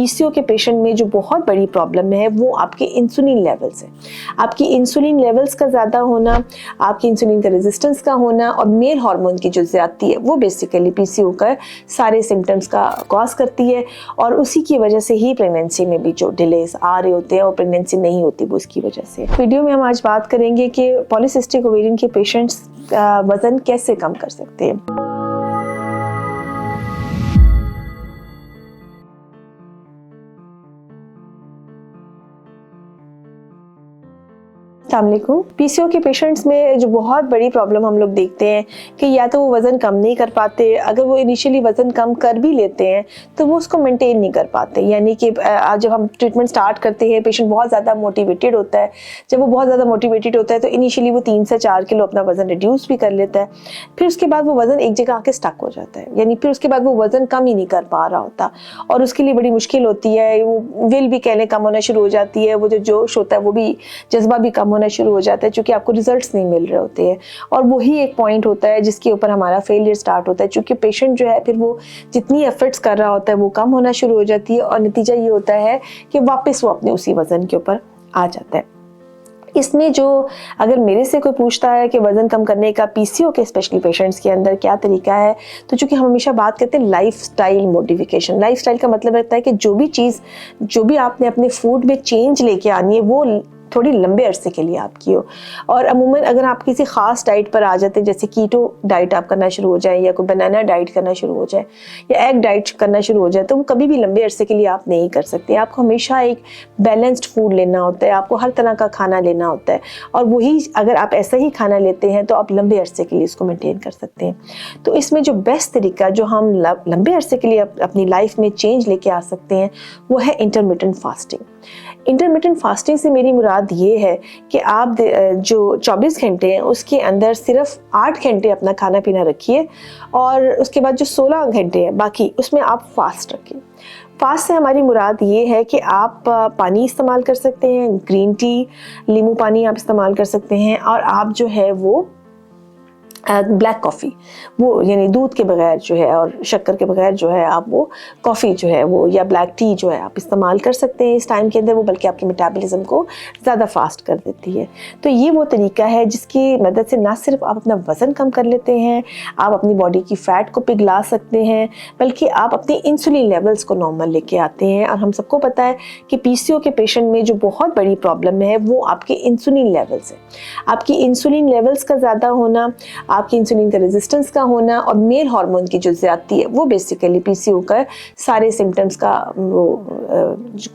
PCO के patient में जो बहुत बड़ी प्रॉब्लम है वो आपके इंसुलिन लेवल्स है। आपकी इंसुलिन लेवल्स का ज़्यादा होना, आपकी इंसुलिन का रेजिस्टेंस का होना और मेल हार्मोन की जो ज़्यादती है वो बेसिकली पीसीओ का सारे सिम्टम्स का कॉज करती है, और उसी की वजह से ही प्रेगनेंसी में भी जो डिलेस आ रहे होते हैं और प्रेगनेंसी नहीं होती वो उसकी वजह से। वीडियो में हम आज बात करेंगे कि पॉलीसिस्टिक ओवेरियन के पेशेंट्स का वज़न कैसे कम कर सकते हैं। अस्सलामुअलैकुम। पीसीओ के पेशेंट्स में जो बहुत बड़ी प्रॉब्लम हम लोग देखते हैं कि या तो वो वज़न कम नहीं कर पाते, अगर वो इनिशियली वज़न कम कर भी लेते हैं तो वो उसको मेंटेन नहीं कर पाते। यानी कि जब हम ट्रीटमेंट स्टार्ट करते हैं पेशेंट बहुत ज़्यादा मोटिवेटेड होता है। जब वो बहुत ज़्यादा मोटिवेटेड होता है तो इनिशियली वो 3 से 4 किलो अपना वज़न रिड्यूस भी कर लेता है, फिर उसके बाद वो वज़न एक जगह आके स्टक हो जाता है, यानी फिर उसके बाद वो वज़न कम ही नहीं कर पा रहा होता और उसके लिए बड़ी मुश्किल होती है। वो विल भी कहने कम होना शुरू हो जाती है, वो जो जोश होता है वो भी, जज्बा भी कम होना शुरू हो जाता है क्योंकि आपको रिजल्ट्स नहीं मिल रहे होते हैं। और वही एक पॉइंट होता है जिसके ऊपर हमारा फेलियर स्टार्ट होता है, क्योंकि पेशेंट जो है फिर वो जितनी एफर्ट्स कर रहा होता है वो कम होना शुरू हो जाती है और नतीजा ये होता है कि वापस वो अपने उसी वजन के ऊपर आ जाता है। इसमें जो अगर मेरे से कोई पूछता है कि वज़न कम करने का पीसीओ के स्पेशली पेशेंट्स के अंदर क्या तरीका है, तो चूँकि हम हमेशा बात करते हैं लाइफस्टाइल मॉडिफिकेशन। लाइफस्टाइल का मतलब रहता है कि जो भी आपने अपने फूड में चेंज लेके आनी है वो थोड़ी लंबे अरसे के लिए आपकी हो। और अमूमन अगर आप किसी ख़ास डाइट पर आ जाते हैं, जैसे कीटो डाइट आप करना शुरू हो जाए या कोई बनाना डाइट करना शुरू हो जाए या एग डाइट करना शुरू हो जाए, तो वो कभी भी लंबे अरसे के लिए आप नहीं कर सकते। आपको हमेशा एक बैलेंस्ड फूड लेना होता है, आपको हर तरह का खाना लेना होता है, और वही अगर आप ऐसा ही खाना लेते हैं तो आप लंबे अरसे के लिए इसको मेंटेन कर सकते हैं। तो इसमें जो बेस्ट तरीका जो हम लंबे अरसे के लिए अपनी लाइफ में चेंज लेके आ सकते हैं वो है इंटरमिटेंट फास्टिंग। इंटरमिटेंट फास्टिंग से मेरी मुराद ये है कि आप जो 24 घंटे हैं उसके अंदर सिर्फ 8 घंटे अपना खाना पीना रखिए और उसके बाद जो 16 घंटे हैं बाकी उसमें आप फास्ट रखिए। फास्ट से हमारी मुराद ये है कि आप पानी इस्तेमाल कर सकते हैं, ग्रीन टी, नींबू पानी आप इस्तेमाल कर सकते हैं, और आप जो है वो ब्लैक कॉफ़ी, वो यानी दूध के बगैर जो है और शक्कर के बगैर जो है आप वो कॉफ़ी जो है वो या ब्लैक टी जो है आप इस्तेमाल कर सकते हैं इस टाइम के अंदर, वो बल्कि आपके मेटाबॉलिज्म को ज़्यादा फास्ट कर देती है। तो ये वो तरीका है जिसकी मदद से ना सिर्फ आप अपना वज़न कम कर लेते हैं, आप अपनी बॉडी की फ़ैट को पिघला सकते हैं, बल्कि आप अपनी इंसुलिन लेवल्स को नॉर्मल लेके आते हैं। और हम सबको पता है कि पीसीओ के पेशेंट में जो बहुत बड़ी प्रॉब्लम है वो आपके इंसुलिन लेवल्स है। आपकी इंसुलिन लेवल्स का ज़्यादा होना, आपकी इंसुलिन का रेजिस्टेंस का होना और मेल हार्मोन की जो ज़्यादती है वो बेसिकली पीसीओ का सारे सिम्टम्स का वो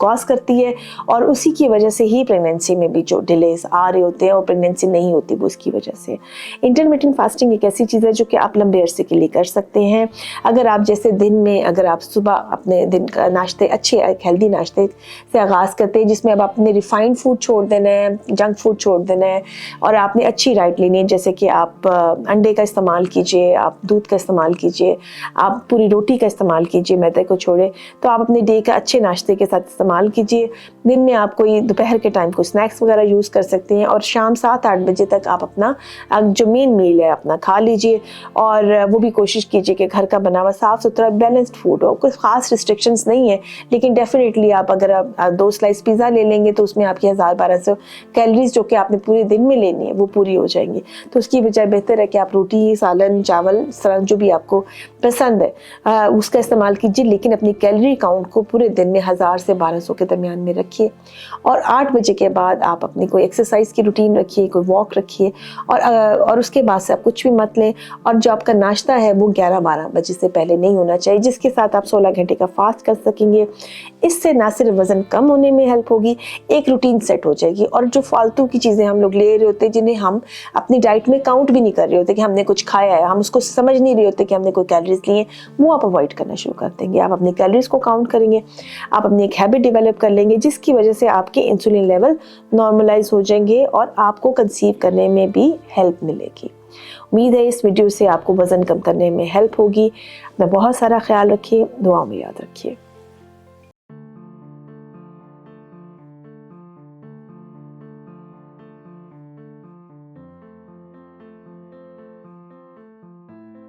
कॉज करती है, और उसी की वजह से ही प्रेगनेंसी में भी जो डिलेस आ रहे होते हैं और प्रेगनेंसी नहीं होती वो उसकी वजह से। इंटरमिटेंट फास्टिंग एक ऐसी चीज़ है जो कि आप लंबे अरसे के लिए कर सकते हैं। अगर आप जैसे दिन में अगर आप सुबह अपने दिन का नाश्ते अच्छे हेल्दी नाश्ते से आगाज़ करते हैं जिसमें अब आपने रिफाइंड फूड छोड़ देना है, जंक फूड छोड़ देना है, और आपने अच्छी डाइट लेनी है, जैसे कि आप अंडे का इस्तेमाल कीजिए, आप दूध का इस्तेमाल कीजिए, आप पूरी रोटी का इस्तेमाल कीजिए, मैदे को छोड़े, तो आप अपने डे का अच्छे नाश्ते के साथ इस्तेमाल कीजिए। दिन में आप कोई दोपहर के टाइम को स्नैक्स वगैरह यूज़ कर सकते हैं, और शाम 7-8 बजे तक आप अपना जो मेन मील है अपना खा लीजिए, और वो भी कोशिश कीजिए कि घर का बना हुआ साफ़ सुथरा बैलेंस्ड फूड हो। कोई ख़ास रिस्ट्रिक्शंस नहीं है, लेकिन डेफिनेटली आप अगर आप 2 स्लाइस पिज़्ज़ा ले लेंगे तो उसमें आपकी 1000-1200 कैलोरीज जो कि आपने पूरे दिन में लेनी है वो पूरी हो जाएंगी। तो उसकी बजाय बेहतर है कि आप रोटी, सालन, चावल, सलाद जो भी आपको पसंद है उसका इस्तेमाल कीजिए, लेकिन अपनी कैलोरी काउंट को पूरे दिन में 1000 से 1200 के दरमियान में रखिए। और 8 बजे के बाद आप अपनी कोई एक्सरसाइज की रूटीन रखिए, कोई वॉक रखिए, और उसके बाद से आप कुछ भी मत लें। और जो आपका नाश्ता है वो 11-12 बजे से पहले नहीं होना चाहिए, जिसके साथ आप 16 घंटे का फास्ट कर सकेंगे। इससे ना सिर्फ वज़न कम होने में हेल्प होगी, एक रूटीन सेट हो जाएगी, और जो फालतू की चीज़ें हम लोग ले रहे होते हैं जिन्हें हम अपनी डाइट में काउंट भी नहीं कर रहे होते कि हमने कुछ खाया है, हम उसको समझ नहीं रहे होते कि हमने कोई कैलोरीज ली हैं, वो आप अवॉइड करना शुरू कर देंगे। आप अपनी कैलोरीज को काउंट करेंगे, आप अपनी एक हैबिट डेवलप कर लेंगे जिसकी वजह से आपके इंसुलिन लेवल नॉर्मलाइज हो जाएंगे और आपको कंसीव करने में भी हेल्प मिलेगी। उम्मीद है इस वीडियो से आपको वज़न कम करने में हेल्प होगी। अपना बहुत सारा ख्याल रखिए, दुआओं में याद रखिए।